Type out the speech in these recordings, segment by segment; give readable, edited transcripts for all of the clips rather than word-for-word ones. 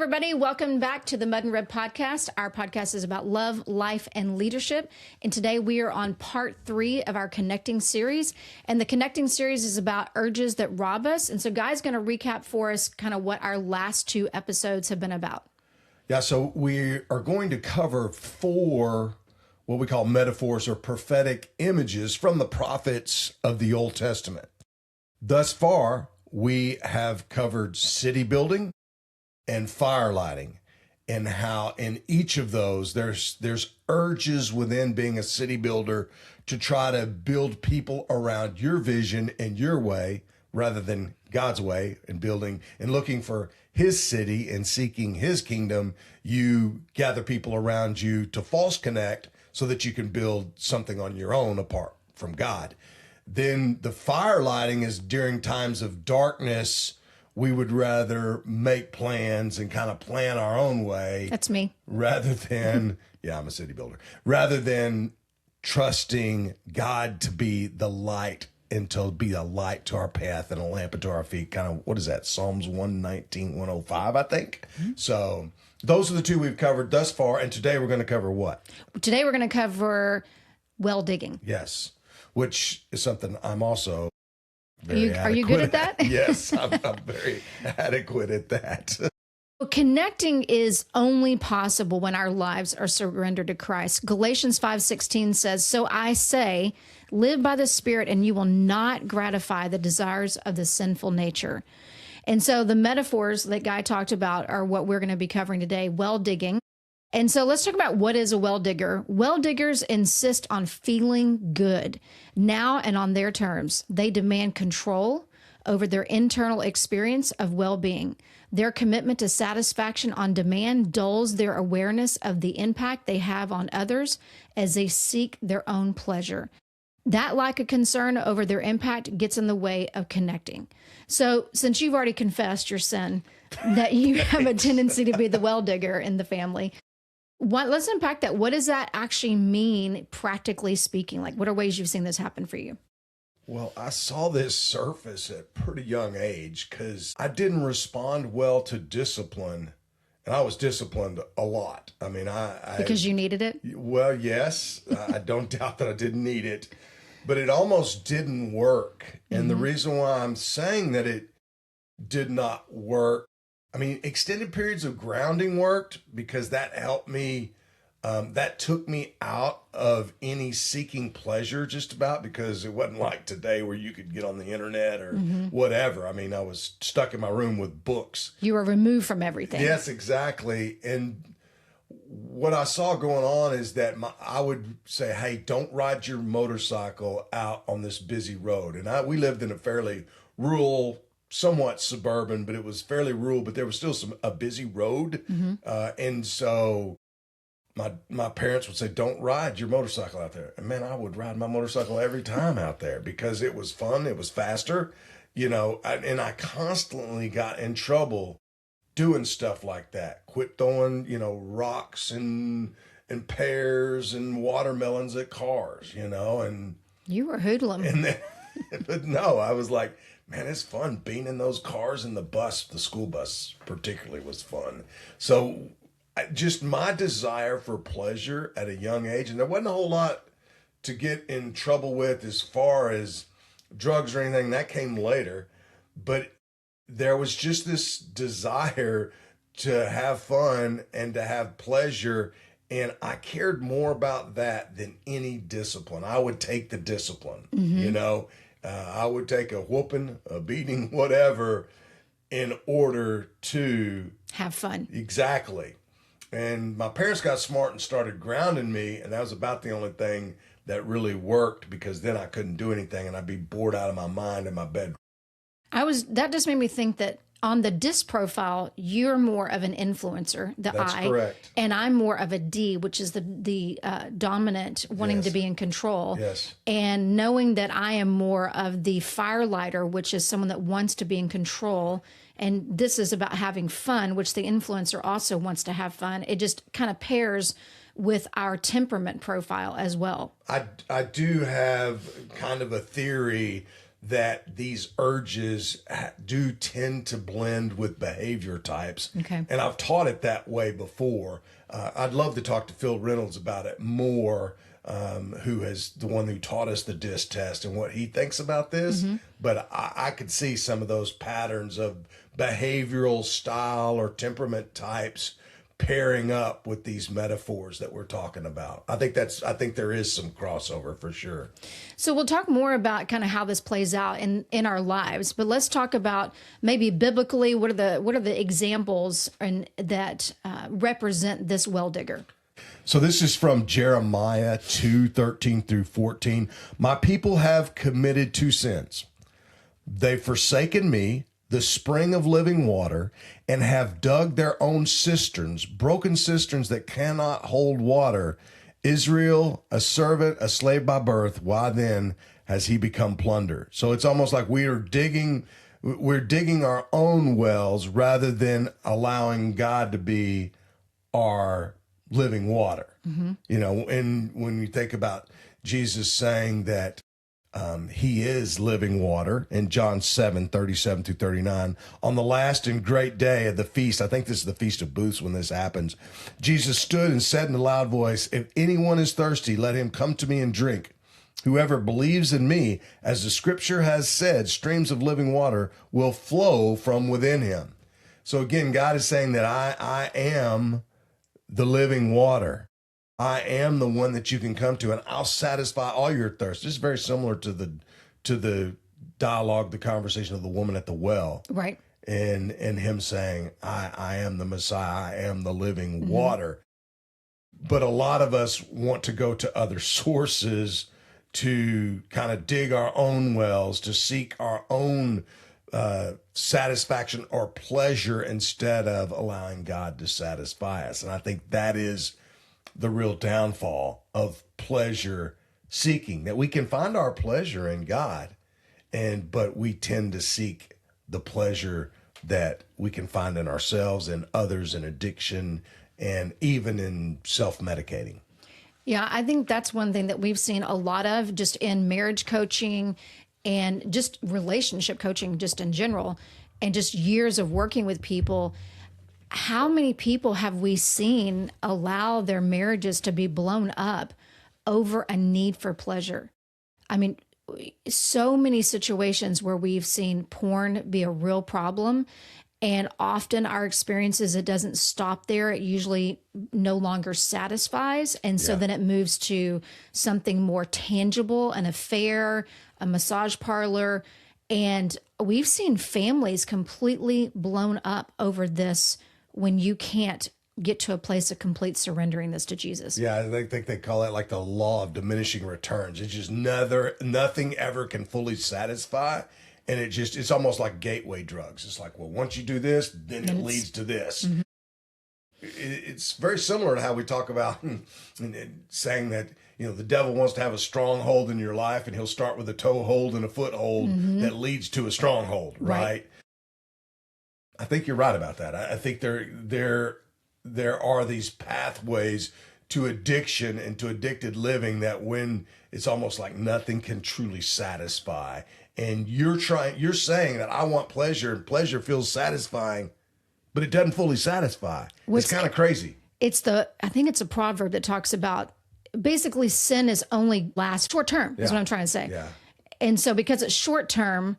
everybody. Welcome back to the Mud and Red podcast. Our podcast is about love, life, and leadership. And today we are on part 3 of our Connecting series. And the Connecting series is about urges that rob us. And so Guy's going to recap for us kind of what our last 2 episodes have been about. Yeah, so we are going to cover 4 what we call metaphors or prophetic images from the prophets of the Old Testament. Thus far, we have covered city building and fire lighting, and how in each of those there's urges within being a city builder to try to build people around your vision and your way rather than God's way, and building and looking for his city and seeking his kingdom. You gather people around you to false connect so that you can build something on your own apart from God. Then the fire lighting is during times of darkness. We would rather make plans and kind of plan our own way. That's me. Rather than, yeah, I'm a city builder. Rather than trusting God to be the light and to be a light to our path and a lamp unto our feet. Kind of, what is that? Psalms 119, 105, I think. Mm-hmm. So those are the 2 we've covered thus far. And today we're going to cover what? Today we're going to cover well digging. Yes, which is something I'm also... Are you good at that? Yes, I'm very adequate at that. Connecting is only possible when our lives are surrendered to Christ. Galatians 5:16 says, "So I say, live by the Spirit, and you will not gratify the desires of the sinful nature." And so the metaphors that Guy talked about are what we're going to be covering today, well digging. And so let's talk about what is a well digger. Well diggers insist on feeling good now and on their terms. They demand control over their internal experience of well-being. Their commitment to satisfaction on demand dulls their awareness of the impact they have on others as they seek their own pleasure. That lack of concern over their impact gets in the way of connecting. So since you've already confessed your sin, that you have a tendency to be the well digger in the family, let's unpack that. What does that actually mean, practically speaking? Like, what are ways you've seen this happen for you? Well, I saw this surface at a pretty young age because I didn't respond well to discipline, and I was disciplined a lot. I mean, because you needed it? Well, yes. I don't doubt that I didn't need it, but it almost didn't work. And the reason why I'm saying that it did not work, I mean, extended periods of grounding worked because that helped me. That took me out of any seeking pleasure just about, because it wasn't like today where you could get on the internet or whatever. I mean, I was stuck in my room with books. You were removed from everything. Yes, exactly. And what I saw going on is that I would say, hey, don't ride your motorcycle out on this busy road. And we lived in a fairly rural, somewhat suburban, but it was fairly rural, but there was still a busy road. And so my parents would say, don't ride your motorcycle out there. And man, I would ride my motorcycle every time out there because it was fun. It was faster, and I constantly got in trouble doing stuff like that. Quit throwing, rocks and pears and watermelons at cars, and you were hoodlum. And then, but no, I was like, man, it's fun being in those cars, and the school bus particularly was fun. So just my desire for pleasure at a young age, and there wasn't a whole lot to get in trouble with as far as drugs or anything. That came later, but there was just this desire to have fun and to have pleasure, and I cared more about that than any discipline. I would take the discipline, I would take a whooping, a beating, whatever, in order to have fun. Exactly. And my parents got smart and started grounding me, and that was about the only thing that really worked, because then I couldn't do anything and I'd be bored out of my mind in my bedroom. That just made me think that on the DISC profile, you're more of an influencer, That's I, correct. And I'm more of a D, which is the dominant, wanting to be in control. Yes. And knowing that I am more of the firelighter, which is someone that wants to be in control. And this is about having fun, which the influencer also wants to have fun. It just kind of pairs with our temperament profile as well. I do have kind of a theory that these urges do tend to blend with behavior types. Okay. And I've taught it that way before. I'd love to talk to Phil Reynolds about it more, who is the one who taught us the DISC test and what he thinks about this. But I could see some of those patterns of behavioral style or temperament types pairing up with these metaphors that we're talking about. I think there is some crossover for sure. So we'll talk more about kind of how this plays out in our lives, but let's talk about maybe biblically, what are the examples that represent this well digger? So this is from Jeremiah 2:13 through 14. My people have committed two sins. They've forsaken me, the spring of living water, and have dug their own cisterns, broken cisterns that cannot hold water. Israel, a servant, a slave by birth, why then has he become plunder? So it's almost like we're digging our own wells rather than allowing God to be our living water. You know, and when you think about Jesus saying that he is living water in John 7:37 through 39. On the last and great day of the feast, I think this is the Feast of Booths when this happens, Jesus stood and said in a loud voice, if anyone is thirsty, let him come to me and drink. Whoever believes in me, as the scripture has said, streams of living water will flow from within him. So again, God is saying that I am the living water. I am the one that you can come to, and I'll satisfy all your thirst. This is very similar to the dialogue, the conversation of the woman at the well. Right. And him saying, I am the Messiah, I am the living water. But a lot of us want to go to other sources to kind of dig our own wells, to seek our own satisfaction or pleasure instead of allowing God to satisfy us. And I think that is the real downfall of pleasure seeking, that we can find our pleasure in God, but we tend to seek the pleasure that we can find in ourselves and others, in addiction, and even in self-medicating. Yeah, I think that's one thing that we've seen a lot of just in marriage coaching and just relationship coaching just in general, and just years of working with people. How many people have we seen allow their marriages to be blown up over a need for pleasure? I mean, so many situations where we've seen porn be a real problem. And often our experience is it doesn't stop there. It usually no longer satisfies. And so then it moves to something more tangible, an affair, a massage parlor. And we've seen families completely blown up over this when you can't get to a place of complete surrendering this to Jesus. Yeah, I think they call it like the law of diminishing returns. It's just nothing ever can fully satisfy. And it's almost like gateway drugs. It's like, well, once you do this, then it leads to this. It's very similar to how we talk about saying that, you know, the devil wants to have a stronghold in your life, and he'll start with a toehold and a foothold that leads to a stronghold, right? I think you're right about that. I think there are these pathways to addiction and to addicted living that when it's almost like nothing can truly satisfy. And you're saying that I want pleasure, and pleasure feels satisfying, but it doesn't fully satisfy. It's kind of crazy. I think it's a proverb that talks about basically sin is only lasts short term, is what I'm trying to say. Yeah. And so because it's short term,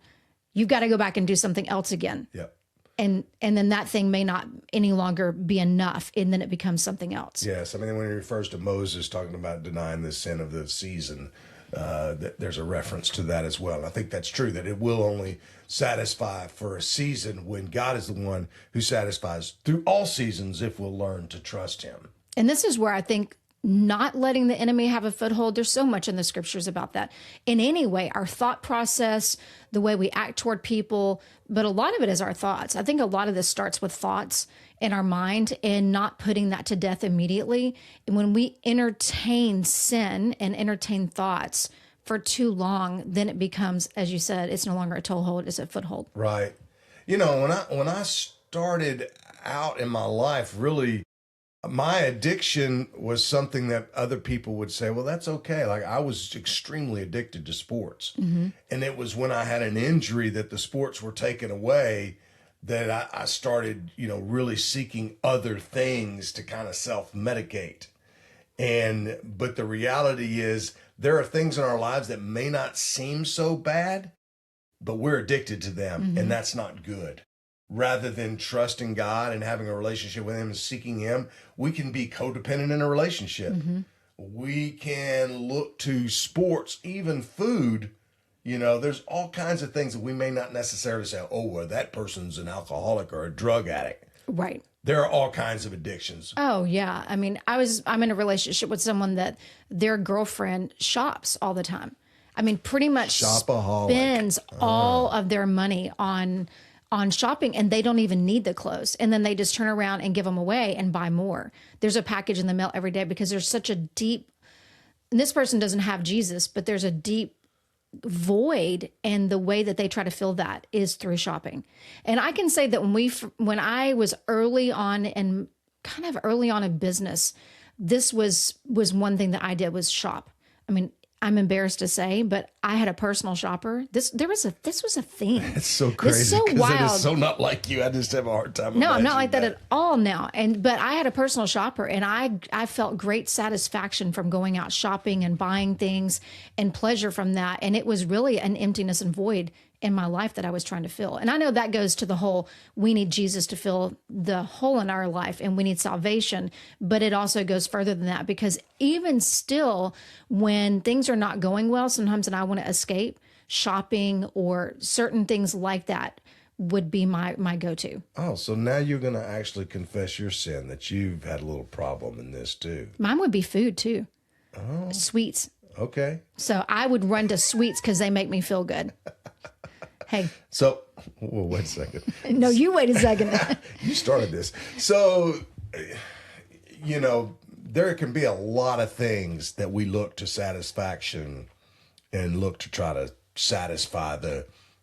you've got to go back and do something else again. Yep. And then that thing may not any longer be enough, and then it becomes something else. Yes. I mean, when he refers to Moses talking about denying the sin of the season, there's a reference to that as well. And I think that's true, that it will only satisfy for a season when God is the one who satisfies through all seasons if we'll learn to trust him. And this is where I think not letting the enemy have a foothold, there's so much in the scriptures about that. In any way, our thought process, the way we act toward people, but a lot of it is our thoughts. I think a lot of this starts with thoughts in our mind and not putting that to death immediately. And when we entertain sin and entertain thoughts for too long, then it becomes, as you said, it's no longer a toehold, it's a foothold. Right. You know, when I started out in my life, really my addiction was something that other people would say, well, that's okay. Like I was extremely addicted to sports. And it was when I had an injury that the sports were taken away that I started, really seeking other things to kind of self-medicate. But the reality is there are things in our lives that may not seem so bad, but we're addicted to them, and that's not good. Rather than trusting God and having a relationship with him and seeking him, we can be codependent in a relationship. We can look to sports, even food. There's all kinds of things that we may not necessarily say, oh, well, that person's an alcoholic or a drug addict. Right. There are all kinds of addictions. Oh, yeah. I mean, I'm in a relationship with someone that their girlfriend shops all the time. I mean, pretty much spends all of their money on shopping, and they don't even need the clothes. And then they just turn around and give them away and buy more. There's a package in the mail every day because there's such a deep, and this person doesn't have Jesus, but there's a deep void, and the way that they try to fill that is through shopping. And I can say that when I was early on in business, this was one thing that I did was shop. I mean, I'm embarrassed to say, but I had a personal shopper. This was a thing. It's so crazy. It's so wild. It is so not like you. I just have a hard time. No, I'm not like that at all now. But I had a personal shopper, and I felt great satisfaction from going out shopping and buying things and pleasure from that. And it was really an emptiness and void in my life that I was trying to fill. And I know that goes to the whole, we need Jesus to fill the hole in our life and we need salvation, but it also goes further than that, because even still, when things are not going well, sometimes and I want to escape, shopping or certain things like that would be my go-to. Oh, so now you're going to actually confess your sin, that you've had a little problem in this too. Mine would be food too. Oh. Sweets. Okay. So I would run to sweets because they make me feel good. Hey. So, well, wait a second. No, you wait a second. You started this. So, there can be a lot of things that we look to satisfaction and look to try to satisfy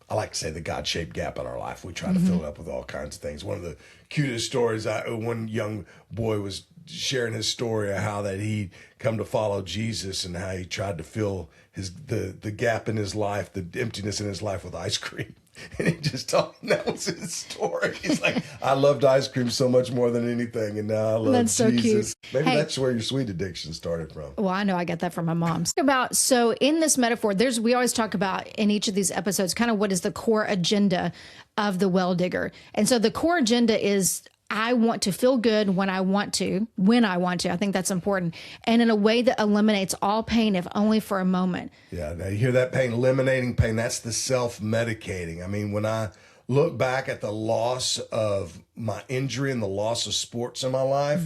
I like to say the God-shaped gap in our life. We try to fill it up with all kinds of things. One of the cutest stories, one young boy was sharing his story of how that he'd come to follow Jesus and how he tried to fill the gap in his life, the emptiness in his life with ice cream. And he just told him that was his story. He's like, I loved ice cream so much more than anything, and now I love That's so Jesus. cute. Maybe that's where your sweet addiction started from. Well, I know I got that from my mom. So in this metaphor, we always talk about in each of these episodes kind of what is the core agenda of the well digger. And so the core agenda is, I want to feel good when I want to. I think that's important. And in a way that eliminates all pain, if only for a moment. Yeah, now you hear that pain, eliminating pain, that's the self-medicating. I mean, when I look back at the loss of my injury and the loss of sports in my life,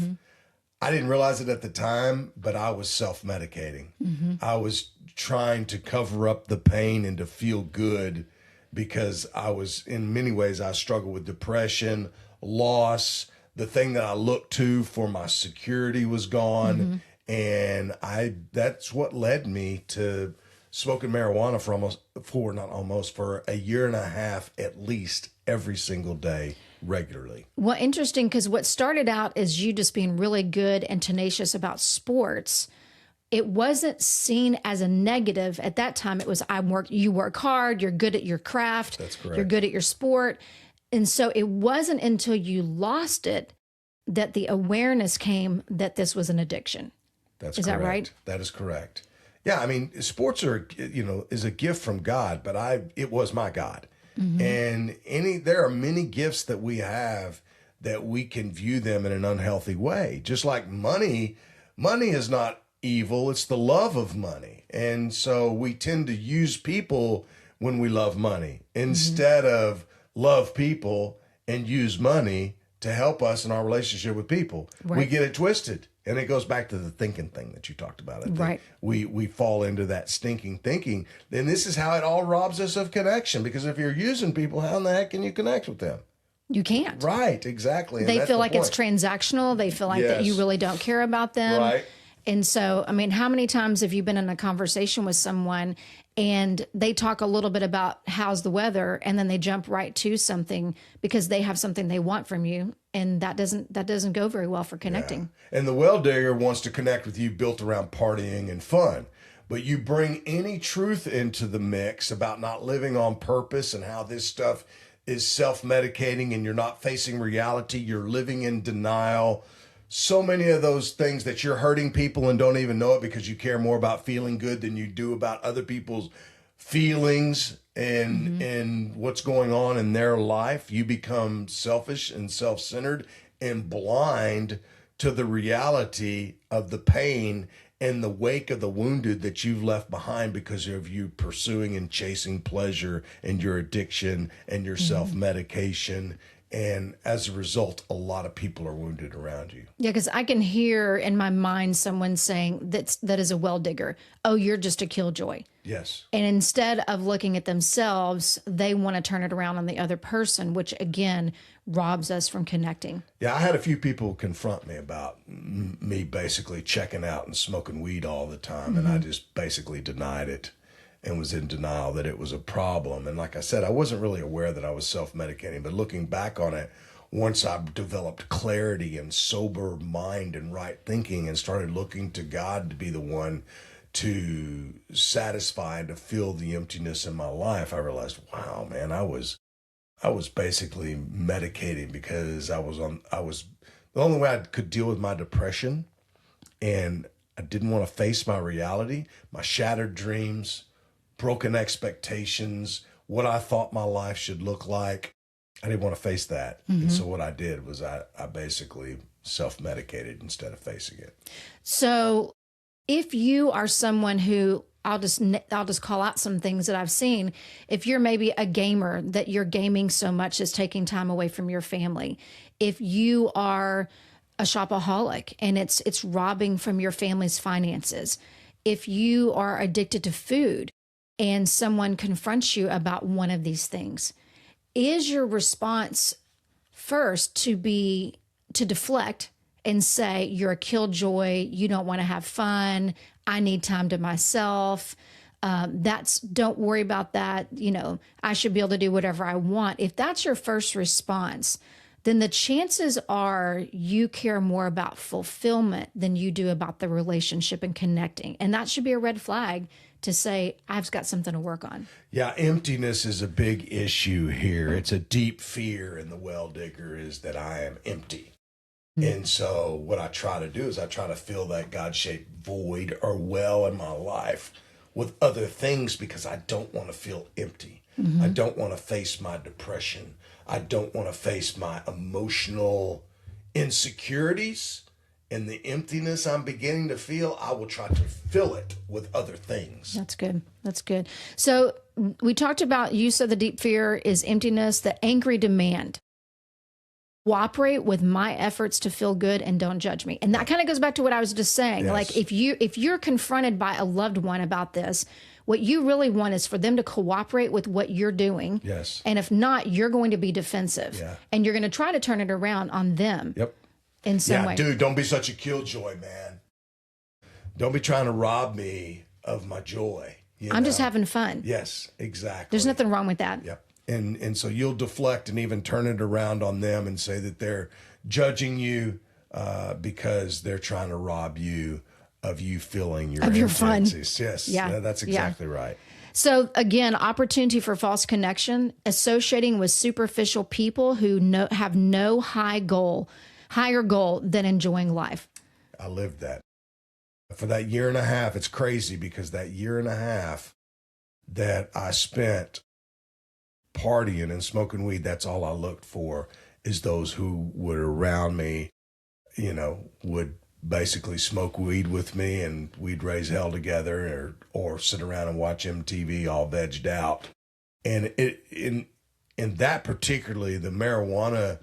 I didn't realize it at the time, but I was self-medicating. I was trying to cover up the pain and to feel good, because in many ways, I struggled with depression, loss. The thing that I looked to for my security was gone. And that's what led me to smoking marijuana for a year and a half, at least every single day, regularly. Well, interesting, because what started out as you just being really good and tenacious about sports, it wasn't seen as a negative at that time. It was, you work hard, you're good at your craft. That's correct. You're good at your sport. And so it wasn't until you lost it that the awareness came that this was an addiction. Is that right? That is correct. Yeah, I mean, sports is a gift from God, but it was my God. And there are many gifts that we have that we can view them in an unhealthy way. Just like money is not evil, it's the love of money. And so we tend to use people when we love money instead of love people and use money to help us in our relationship with people. Right. We get it twisted. And it goes back to the thinking thing that you talked about. I think. Right. We fall into that stinking thinking. Then this is how it all robs us of connection. Because if you're using people, how in the heck can you connect with them? You can't. Right, exactly. They feel like it's transactional. They feel like that you really don't care about them. Right. And so, I mean, how many times have you been in a conversation with someone and they talk a little bit about how's the weather, and then they jump right to something because they have something they want from you, and that doesn't go very well for connecting. Yeah. And the well digger wants to connect with you built around partying and fun. But you bring any truth into the mix about not living on purpose and how this stuff is self-medicating and you're not facing reality, you're living in denial. So many of those things that you're hurting people and don't even know it because you care more about feeling good than you do about other people's feelings and what's going on in their life. You become selfish and self-centered and blind to the reality of the pain and the wake of the wounded that you've left behind because of you pursuing and chasing pleasure and your addiction and your self-medication. And as a result, a lot of people are wounded around you. Yeah, because I can hear in my mind someone saying that is a well digger. Oh, you're just a killjoy. Yes. And instead of looking at themselves, they want to turn it around on the other person, which again robs us from connecting. Yeah, I had a few people confront me about me basically checking out and smoking weed all the time. And I just basically denied it and was in denial that it was a problem. And like I said, I wasn't really aware that I was self-medicating, but looking back on it, once I developed clarity and sober mind and right thinking and started looking to God to be the one to satisfy and to fill the emptiness in my life, I realized, wow, man, I was basically medicating because I was the only way I could deal with my depression, and I didn't want to face my reality, my shattered dreams, broken expectations, what I thought my life should look like. I didn't want to face that. And so what I did was I basically self-medicated instead of facing it. So if you are someone who, I'll just call out some things that I've seen. If you're maybe a gamer, that you're gaming so much is taking time away from your family. If you are a shopaholic and it's robbing from your family's finances. If you are addicted to food and someone confronts you about one of these things, is your response first to deflect and say, you're a killjoy, you don't want to have fun, I need time to myself, don't worry about that, I should be able to do whatever I want. If that's your first response, then the chances are you care more about fulfillment than you do about the relationship and connecting. And that should be a red flag to say, I've got something to work on. Yeah, emptiness is a big issue here. It's a deep fear in the well digger is that I am empty. And so what I try to do is I try to fill that God-shaped void or well in my life with other things because I don't want to feel empty. I don't want to face my depression. I don't want to face my emotional insecurities and the emptiness I'm beginning to feel. I will try to fill it with other things. That's good. That's good. So we talked about, you said the deep fear is emptiness, the angry demand. Cooperate with my efforts to feel good and don't judge me. And that kind of goes back to what I was just saying. Yes. Like if you're confronted by a loved one about this, what you really want is for them to cooperate with what you're doing. Yes. And if not, you're going to be defensive. Yeah. And you're going to try to turn it around on them. Yep. In some way. Dude, don't be such a killjoy, man. Don't be trying to rob me of my joy. I'm just having fun. Yes, exactly. There's nothing wrong with that. Yep. And so you'll deflect and even turn it around on them and say that they're judging you because they're trying to rob you of you feeling your fun. Yes, Yeah. That's exactly right. So again, opportunity for false connection, associating with superficial people who have no higher goal than enjoying life. I lived that. For that year and a half, it's crazy because that year and a half that I spent partying and smoking weed, that's all I looked for, is those who would around me, would basically smoke weed with me and we'd raise hell together or sit around and watch MTV all vegged out. And in that particularly, the marijuana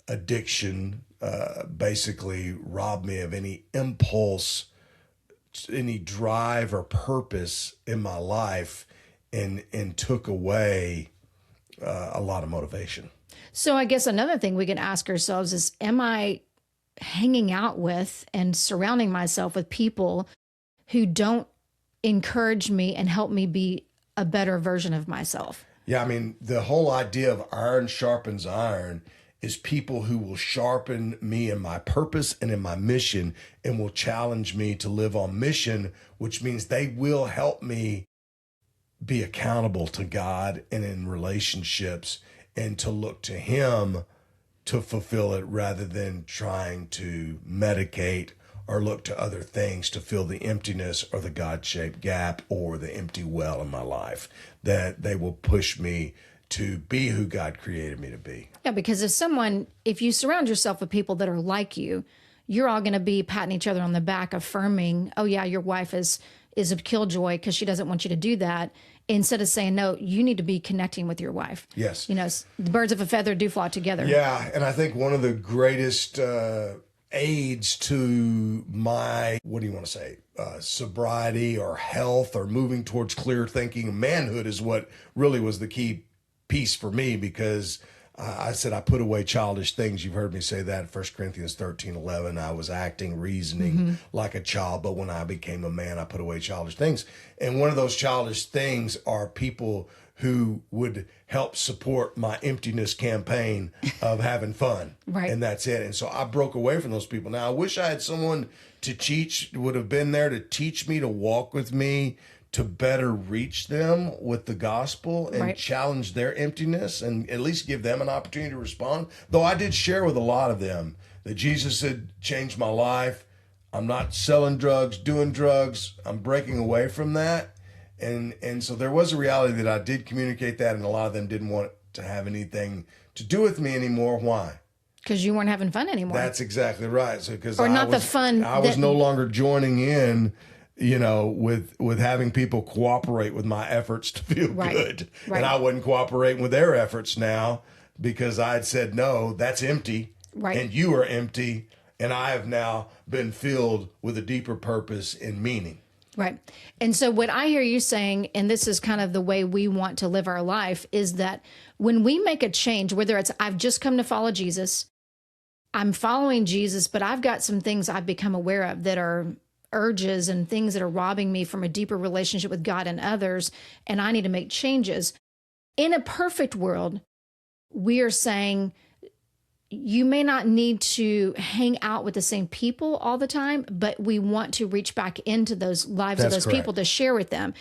addiction basically robbed me of any impulse, any drive or purpose in my life, and took away a lot of motivation. So I guess another thing we can ask ourselves is, am I hanging out with and surrounding myself with people who don't encourage me and help me be a better version of myself. Yeah, I mean, the whole idea of iron sharpens iron is people who will sharpen me in my purpose and in my mission and will challenge me to live on mission, which means they will help me be accountable to God and in relationships and to look to Him to fulfill it rather than trying to medicate or look to other things to fill the emptiness or the God-shaped gap or the empty well in my life. That they will push me to be who God created me to be. Yeah, because if you surround yourself with people that are like you, you're all going to be patting each other on the back, affirming, oh yeah, your wife is a killjoy because she doesn't want you to do that. Instead of saying, no, you need to be connecting with your wife. Yes. You know, the birds of a feather do flock together. Yeah. And I think one of the greatest aids to my, what do you want to say, sobriety or health or moving towards clear thinking, manhood is what really was the key piece for me, because I said I put away childish things. You've heard me say that, 1 Corinthians 13:11. I was acting, reasoning like a child, but when I became a man, I put away childish things. And one of those childish things are people who would help support my emptiness campaign of having fun. Right. And that's it. And so I broke away from those people. Now, I wish I had someone would have been there to teach me, to walk with me, to better reach them with the gospel and challenge their emptiness and at least give them an opportunity to respond. Though I did share with a lot of them that Jesus had changed my life. I'm not selling drugs, doing drugs. I'm breaking away from that. And so there was a reality that I did communicate that, and a lot of them didn't want to have anything to do with me anymore. Why? Because you weren't having fun anymore. That's exactly right. So because I was no longer joining in, you know, with having people cooperate with my efforts to feel good. Right. And I wasn't cooperating with their efforts now because I had said, no, that's empty. Right. And you are empty. And I have now been filled with a deeper purpose and meaning. Right. And so what I hear you saying, and this is kind of the way we want to live our life, is that when we make a change, whether it's I've just come to follow Jesus, I'm following Jesus, but I've got some things I've become aware of that are urges and things that are robbing me from a deeper relationship with God and others, and I need to make changes. In a perfect world, we are saying you may not need to hang out with the same people all the time, but we want to reach back into those lives of those people to share with them.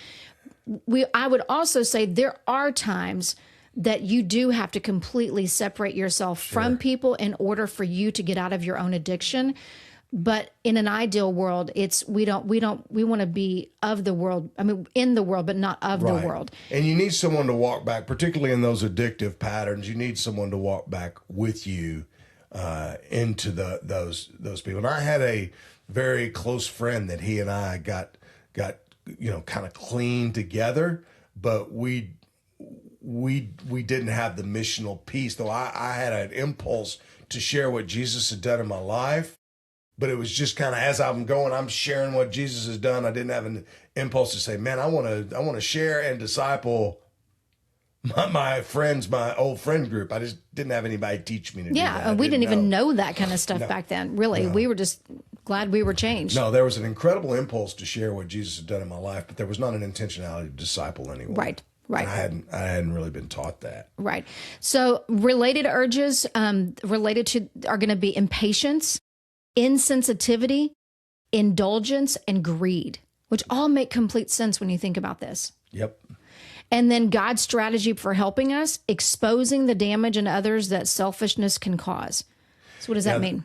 I would also say there are times that you do have to completely separate yourself from people in order for you to get out of your own addiction. But in an ideal world, we want to be of the world. I mean, in the world, but not of the world. And you need someone to walk back, particularly in those addictive patterns. You need someone to walk back with you into those people. And I had a very close friend that he and I got kind of clean together, but we didn't have the missional piece. Though I had an impulse to share what Jesus had done in my life. But it was just kind of as I'm going, I'm sharing what Jesus has done. I didn't have an impulse to say, man, I want to share and disciple my friends, my old friend group. I just didn't have anybody teach me to do that. Yeah, we didn't even know that kind of stuff back then. Really, we were just glad we were changed. No, there was an incredible impulse to share what Jesus had done in my life, but there was not an intentionality to disciple anyone. Right. Right. I hadn't really been taught that. Right. So related urges related to are going to be impatience, insensitivity, indulgence, and greed, which all make complete sense when you think about this. Yep. And then God's strategy for helping us, exposing the damage in others that selfishness can cause. So what does that mean?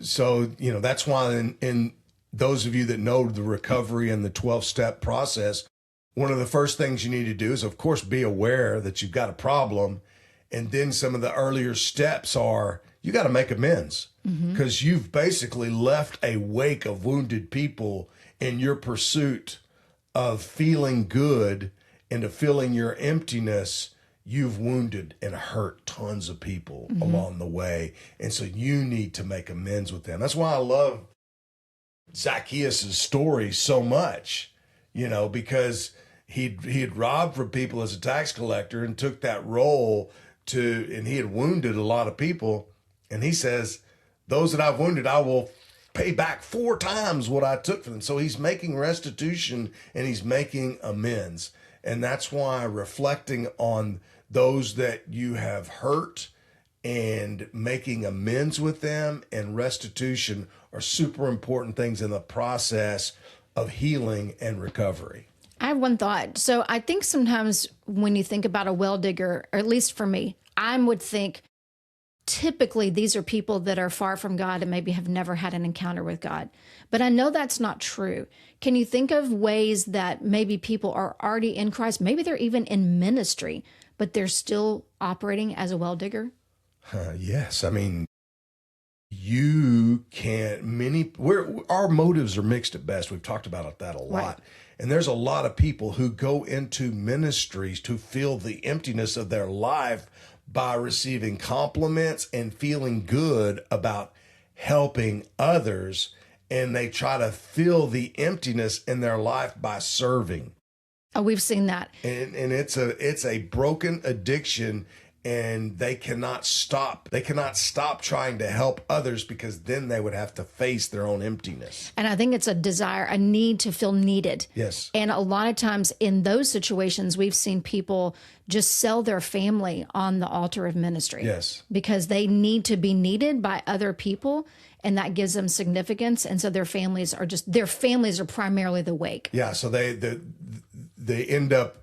So, that's why in those of you that know the recovery and the 12-step process, one of the first things you need to do is, of course, be aware that you've got a problem. And then some of the earlier steps are you got to make amends because you've basically left a wake of wounded people in your pursuit of feeling good and of filling your emptiness. You've wounded and hurt tons of people along the way. And so you need to make amends with them. That's why I love Zacchaeus' story so much, because he had robbed from people as a tax collector and took that role and he had wounded a lot of people. And he says, Those that I've wounded, I will pay back 4 times what I took from them. So he's making restitution and he's making amends. And that's why reflecting on those that you have hurt and making amends with them and restitution are super important things in the process of healing and recovery. I have one thought. So I think sometimes when you think about a well digger, or at least for me, I would think typically these are people that are far from God and maybe have never had an encounter with God. But I know that's not true. Can you think of ways that maybe people are already in Christ? Maybe they're even in ministry, but they're still operating as a well digger? Yes. I mean, you can't, our motives are mixed at best. We've talked about that a lot. Right. And there's a lot of people who go into ministries to feel the emptiness of their life by receiving compliments and feeling good about helping others. And they try to fill the emptiness in their life by serving. Oh, we've seen that. And it's a broken addiction, and they cannot stop. They cannot stop trying to help others because then they would have to face their own emptiness. And I think it's a desire, a need to feel needed. Yes. And a lot of times in those situations, we've seen people just sell their family on the altar of ministry. Yes. Because they need to be needed by other people, and that gives them significance. And so their families are primarily the wake. Yeah. So they end up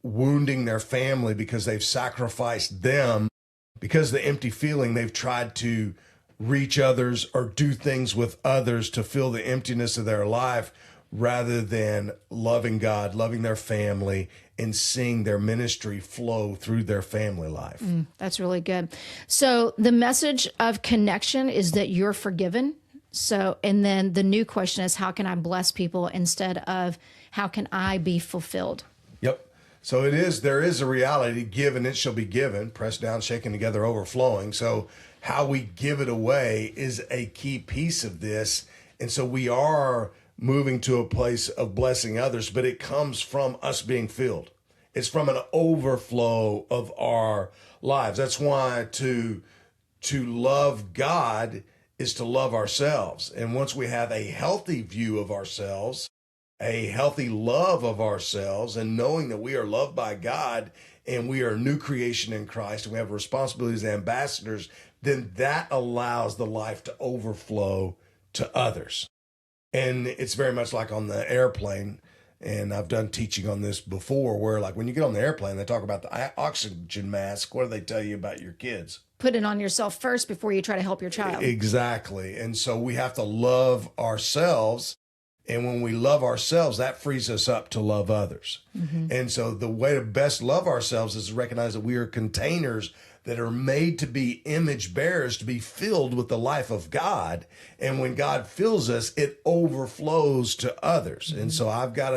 wounding their family because they've sacrificed them, because the empty feeling, they've tried to reach others or do things with others to fill the emptiness of their life rather than loving God, loving their family, and seeing their ministry flow through their family life. That's really good. So the message of connection is that you're forgiven. So, and then the new question is, how can I bless people instead of how can I be fulfilled? Yep. So there is a reality, give and it shall be given, pressed down, shaken together, overflowing. So how we give it away is a key piece of this. And so we are moving to a place of blessing others, but it comes from us being filled. It's from an overflow of our lives. That's why to love God is to love ourselves. And once we have a healthy view of ourselves, a healthy love of ourselves, and knowing that we are loved by God and we are a new creation in Christ and we have responsibilities as ambassadors, then that allows the life to overflow to others. And it's very much like on the airplane. And I've done teaching on this before where, like, when you get on the airplane, they talk about the oxygen mask. What do they tell you about your kids? Put it on yourself first before you try to help your child. Exactly. And so we have to love ourselves. And when we love ourselves, that frees us up to love others. Mm-hmm. And so the way to best love ourselves is to recognize that we are containers that are made to be image bearers, to be filled with the life of God. And when God fills us, it overflows to others. Mm-hmm. And so I got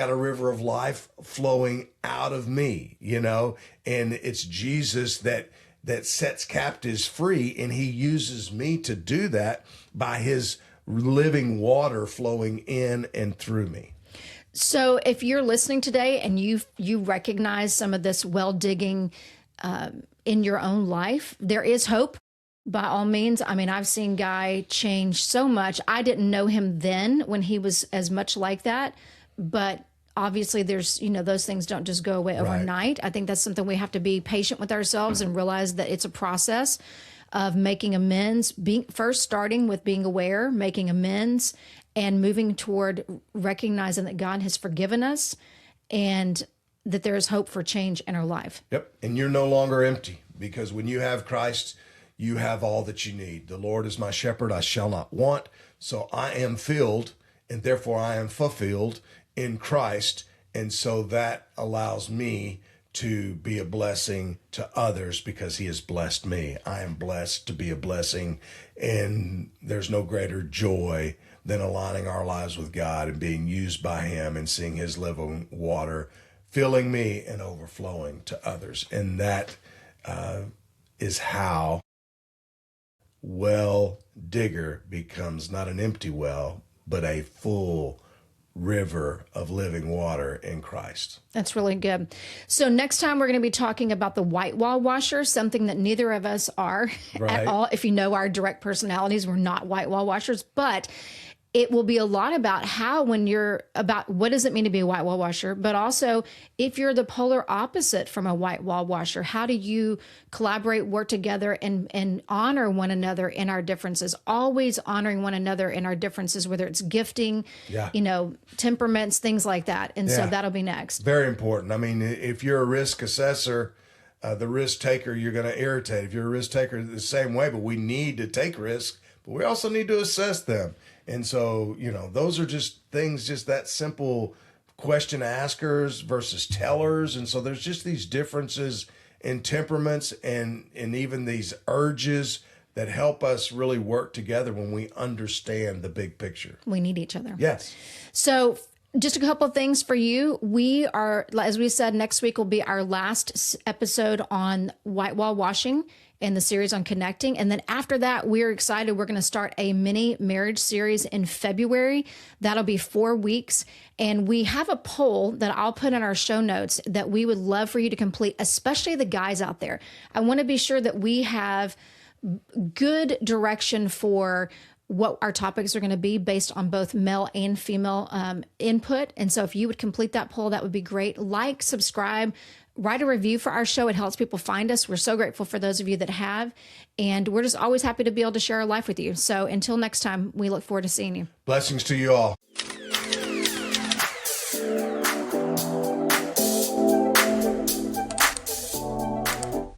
a river of life flowing out of me, and it's Jesus that sets captives free. And he uses me to do that by his living water flowing in and through me. So if you're listening today and you recognize some of this well digging in your own life, there is hope. By all means. I mean, I've seen Guy change so much. I didn't know him then when he was as much like that, but obviously there's, those things don't just go away overnight. Right. I think that's something we have to be patient with ourselves and realize that it's a process of making amends, starting with being aware, making amends, and moving toward recognizing that God has forgiven us and that there is hope for change in our life. Yep. And you're no longer empty, because when you have Christ, you have all that you need. The Lord is my shepherd, I shall not want. So I am filled, and therefore I am fulfilled in Christ. And so that allows me to be a blessing to others because he has blessed me. I am blessed to be a blessing, and there's no greater joy than aligning our lives with God and being used by him and seeing his living water filling me and overflowing to others. And that is how well digger becomes not an empty well, but a full river of living water in Christ. That's really good. So next time we're going to be talking about the white wall washer, something that neither of us are at all. If you know our direct personalities, we're not white wall washers, but it will be a lot about how, when you're about what does it mean to be a white wall washer, but also if you're the polar opposite from a white wall washer, how do you collaborate, work together, and honor one another in our differences, always honoring one another in our differences, whether it's gifting, temperaments, things like that. And so that'll be next. Very important. I mean, if you're a risk assessor, the risk taker, you're going to irritate. If you're a risk taker, the same way, but we need to take risks, but we also need to assess them. And so, those are just things, just that simple question askers versus tellers. And so there's just these differences in temperaments and even these urges that help us really work together when we understand the big picture. We need each other. Yes. So just a couple of things for you. We are, as we said, next week will be our last episode on white wall washing in the series on connecting. And then after that, we're excited. We're going to start a mini marriage series in February. That'll be 4 weeks. And we have a poll that I'll put in our show notes that we would love for you to complete, especially the guys out there. I want to be sure that we have good direction for what our topics are going to be based on both male and female input. And so if you would complete that poll, that would be great. Like, subscribe, write a review for our show. It helps people find us. We're so grateful for those of you that have. And we're just always happy to be able to share our life with you. So until next time, we look forward to seeing you. Blessings to you all.